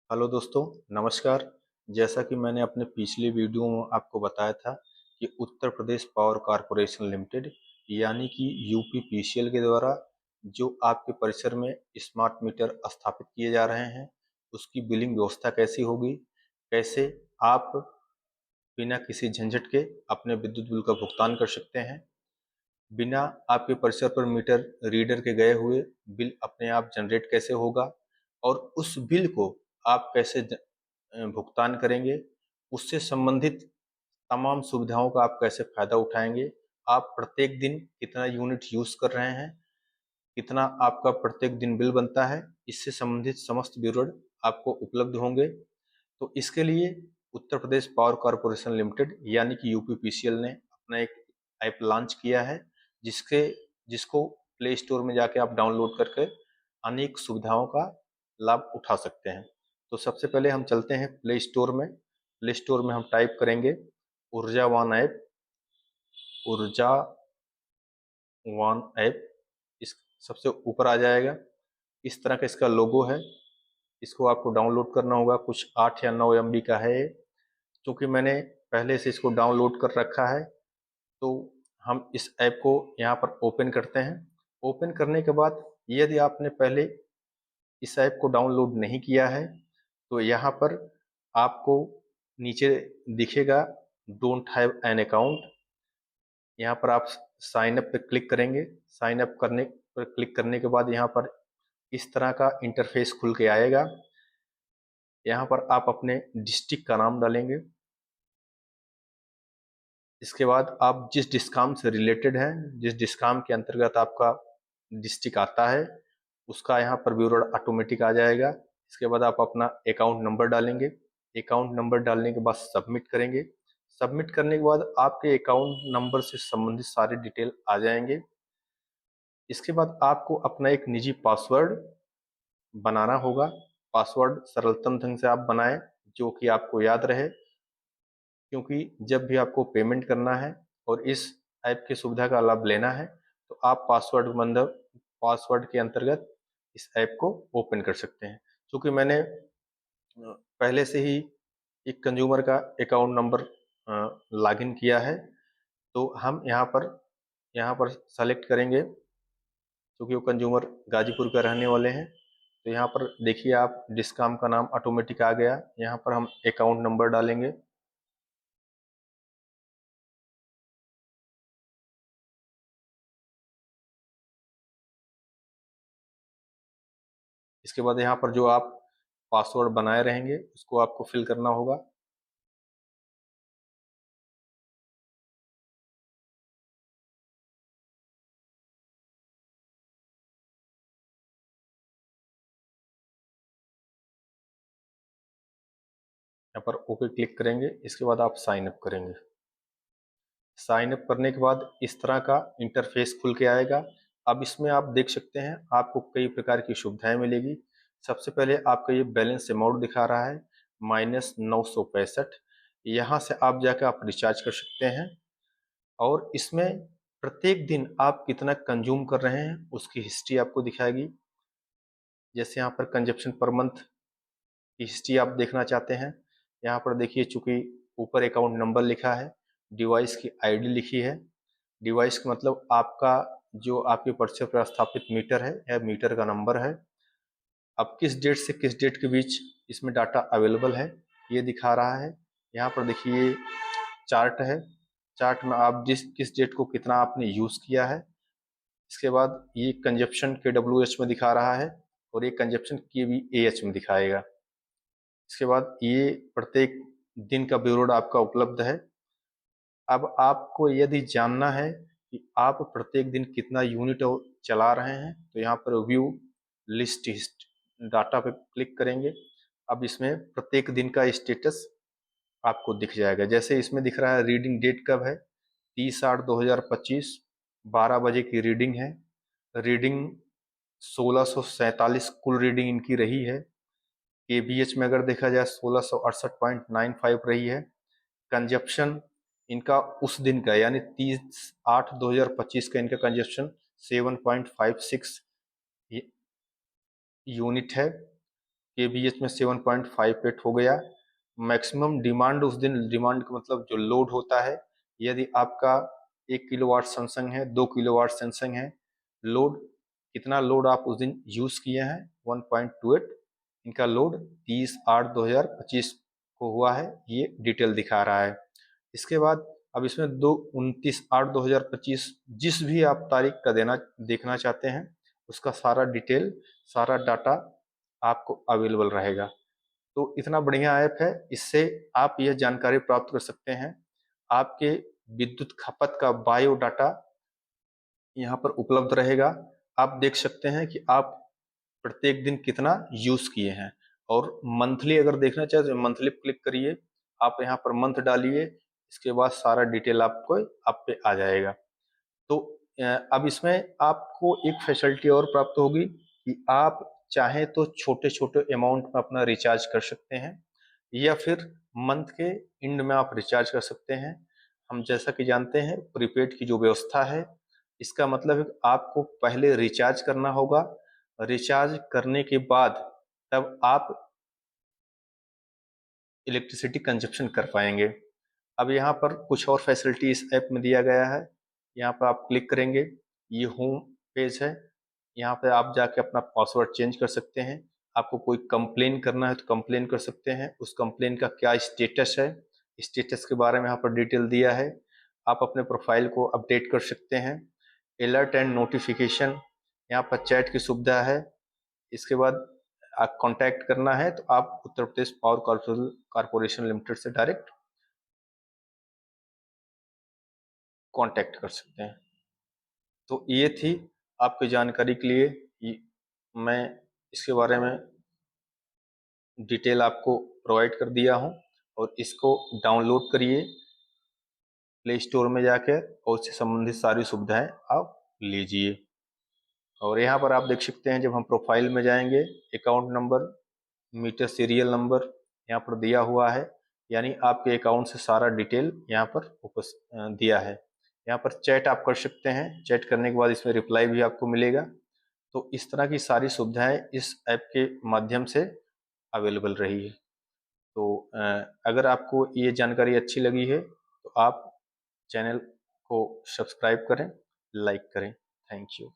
Hello दोस्तों, नमस्कार। जैसा कि मैंने अपने पिछले वीडियो में आपको बताया था कि Uttar Pradesh power corporation limited यानी कि यूपीपीसीएल के द्वारा जो आपके परिसर में स्मार्ट मीटर स्थापित किए जा रहे हैं, उसकी बिलिंग व्यवस्था कैसी होगी, कैसे आप बिना किसी झंझट के अपने विद्युत बिल का भुगतान कर सकते हैं, बिना आपके परिसर पर मीटर रीडर के गए हुए बिल अपने आप जनरेट कैसे होगा और उस बिल को आप कैसे भुगतान करेंगे, उससे संबंधित तमाम सुविधाओं का आप कैसे फ़ायदा उठाएंगे, आप प्रत्येक दिन कितना यूनिट यूज़ कर रहे हैं, कितना आपका प्रत्येक दिन बिल बनता है, इससे संबंधित समस्त विवरण आपको उपलब्ध होंगे। तो इसके लिए Uttar Pradesh power corporation limited यानी कि यूपीपीसीएल ने अपना एक ऐप लॉन्च किया है, जिसके जिसको प्ले स्टोर में जाके आप डाउनलोड करके अनेक सुविधाओं का लाभ उठा सकते हैं। तो सबसे पहले हम चलते हैं प्ले स्टोर में हम टाइप करेंगे ऊर्जा वन ऐप। ऊर्जा वन ऐप इस सबसे ऊपर आ जाएगा। इस तरह का इसका लोगो है। इसको आपको डाउनलोड करना होगा। कुछ 8 या 9 MB का है। क्योंकि मैंने पहले से इसको डाउनलोड कर रखा है, तो हम इस ऐप को यहाँ पर ओपन करते हैं। ओपन करने के बाद यदि आपने पहले इस ऐप को डाउनलोड नहीं किया है, तो यहाँ पर आपको नीचे दिखेगा डोंट हैव एन अकाउंट। यहाँ पर आप साइन अप पे क्लिक करेंगे। साइन अप करने पर क्लिक करने के बाद यहाँ पर इस तरह का इंटरफेस खुल के आएगा। यहाँ पर आप अपने डिस्ट्रिक्ट का नाम डालेंगे। इसके बाद आप जिस डिस्काम से रिलेटेड हैं, जिस डिस्काम के अंतर्गत आपका डिस्ट्रिक्ट आता है, उसका यहाँ पर विवरण ऑटोमेटिक आ जाएगा। इसके बाद आप अपना अकाउंट नंबर डालेंगे। अकाउंट नंबर डालने के बाद सबमिट करेंगे। सबमिट करने के बाद आपके अकाउंट नंबर से संबंधित सारे डिटेल आ जाएंगे। इसके बाद आपको अपना एक निजी पासवर्ड बनाना होगा। पासवर्ड सरलतम ढंग से आप बनाएं, जो कि आपको याद रहे, क्योंकि जब भी आपको पेमेंट करना है और इस ऐप की सुविधा का लाभ लेना है, तो आप पासवर्ड के अंतर्गत इस ऐप को ओपन कर सकते हैं। क्योंकि मैंने पहले से ही एक कंज्यूमर का अकाउंट नंबर लॉगिन किया है, तो हम यहाँ पर सेलेक्ट करेंगे। क्योंकि वो कंज्यूमर गाजीपुर का रहने वाले हैं, तो यहाँ पर देखिए आप डिस्काम का नाम ऑटोमेटिक आ गया। यहाँ पर हम अकाउंट नंबर डालेंगे। इसके बाद यहाँ पर जो आप पासवर्ड बनाए रहेंगे, उसको आपको फिल करना होगा। यहाँ पर ओके क्लिक करेंगे। इसके बाद आप साइन अप करेंगे। साइन अप करने के बाद इस तरह का इंटरफेस खुल के आएगा। अब इसमें आप देख सकते हैं आपको कई प्रकार की सुविधाएं मिलेगी। सबसे पहले आपका ये बैलेंस अमाउंट दिखा रहा है -965। यहाँ से आप जाकर आप रिचार्ज कर सकते हैं और इसमें प्रत्येक दिन आप कितना कंज्यूम कर रहे हैं उसकी हिस्ट्री आपको दिखाएगी। जैसे यहाँ पर कंजप्शन पर मंथ की हिस्ट्री आप देखना चाहते हैं, यहाँ पर देखिए, चूंकि ऊपर अकाउंट नंबर लिखा है, डिवाइस की आईडी लिखी है। डिवाइस का मतलब आपका जो आपके परिसर पर स्थापित मीटर है, यह मीटर का नंबर है। अब किस डेट से किस डेट के बीच इसमें डाटा अवेलेबल है, ये दिखा रहा है। यहाँ पर देखिए चार्ट है। चार्ट में आप जिस किस डेट को कितना आपने यूज़ किया है। इसके बाद ये कंजप्शन KWH में दिखा रहा है और ये कंजप्शन KVAH में दिखाएगा। इसके बाद ये प्रत्येक दिन का विवरण आपका उपलब्ध है। अब आपको यदि जानना है कि आप प्रत्येक दिन कितना यूनिट चला रहे हैं, तो यहाँ पर व्यू लिस्ट डाटा पे क्लिक करेंगे। अब इसमें प्रत्येक दिन का स्टेटस आपको दिख जाएगा। जैसे इसमें दिख रहा है रीडिंग डेट कब है, 30/8/2025, 12 बजे की रीडिंग है। रीडिंग 1647 कुल रीडिंग इनकी रही है। KVH में अगर देखा जाए 1668.95 रही है। कंजप्शन इनका उस दिन का यानी 30/8/2025 का इनका कंजप्शन 7.56 यूनिट है। केवीएच में 7.58 हो गया। मैक्सिमम डिमांड उस दिन, डिमांड का मतलब जो लोड होता है, यदि आपका 1 किलोवाट सैमसंग है, 2 किलोवाट सैमसंग है, लोड कितना लोड आप उस दिन यूज़ किए हैं 1.28, इनका लोड 30/8/2025 को हुआ है, ये डिटेल दिखा रहा है। इसके बाद अब इसमें 29/8/2025 जिस भी आप तारीख का देखना चाहते हैं, उसका सारा डिटेल, सारा डाटा आपको अवेलेबल रहेगा। तो इतना बढ़िया ऐप है, इससे आप यह जानकारी प्राप्त कर सकते हैं। आपके विद्युत खपत का बायो डाटा यहाँ पर उपलब्ध रहेगा। आप देख सकते हैं कि आप प्रत्येक दिन कितना यूज किए हैं। और मंथली अगर देखना चाहे तो मंथली क्लिक करिए, आप यहाँ पर मंथ डालिए, इसके बाद सारा डिटेल आपको आप पे आ जाएगा। तो अब इसमें आपको एक फैसिलिटी और प्राप्त होगी कि आप चाहें तो छोटे छोटे अमाउंट में अपना रिचार्ज कर सकते हैं, या फिर मंथ के एंड में आप रिचार्ज कर सकते हैं। हम जैसा कि जानते हैं प्रीपेड की जो व्यवस्था है, इसका मतलब है कि आपको पहले रिचार्ज करना होगा, रिचार्ज करने के बाद तब आप इलेक्ट्रिसिटी कंजप्शन कर पाएंगे। अब यहाँ पर कुछ और फैसिलिटी इस ऐप में दिया गया है। यहाँ पर आप क्लिक करेंगे, ये होम पेज है, यहाँ पे आप जाके अपना पासवर्ड चेंज कर सकते हैं। आपको कोई कंप्लेन करना है तो कंप्लेन कर सकते हैं, उस कंप्लेन का क्या स्टेटस है, स्टेटस के बारे में यहाँ पर डिटेल दिया है। आप अपने प्रोफाइल को अपडेट कर सकते हैं। अलर्ट एंड नोटिफिकेशन, यहाँ पर चैट की सुविधा है। इसके बाद आप कांटेक्ट करना है तो आप Uttar Pradesh power corporation limited से डायरेक्ट कांटेक्ट कर सकते हैं। तो ये थी आपकी जानकारी के लिए, मैं इसके बारे में डिटेल आपको प्रोवाइड कर दिया हूँ। और इसको डाउनलोड करिए प्ले स्टोर में जाकर, और उससे संबंधित सारी सुविधाएं आप लीजिए। और यहाँ पर आप देख सकते हैं, जब हम प्रोफाइल में जाएंगे, account number, meter serial number यहाँ पर दिया हुआ है, यानी आपके अकाउंट से सारा डिटेल यहाँ पर दिया है। यहाँ पर चैट आप कर सकते हैं, चैट करने के बाद इसमें रिप्लाई भी आपको मिलेगा। तो इस तरह की सारी सुविधाएं इस ऐप के माध्यम से अवेलेबल रही है। तो अगर आपको ये जानकारी अच्छी लगी है तो आप चैनल को सब्सक्राइब करें, लाइक करें। Thank you.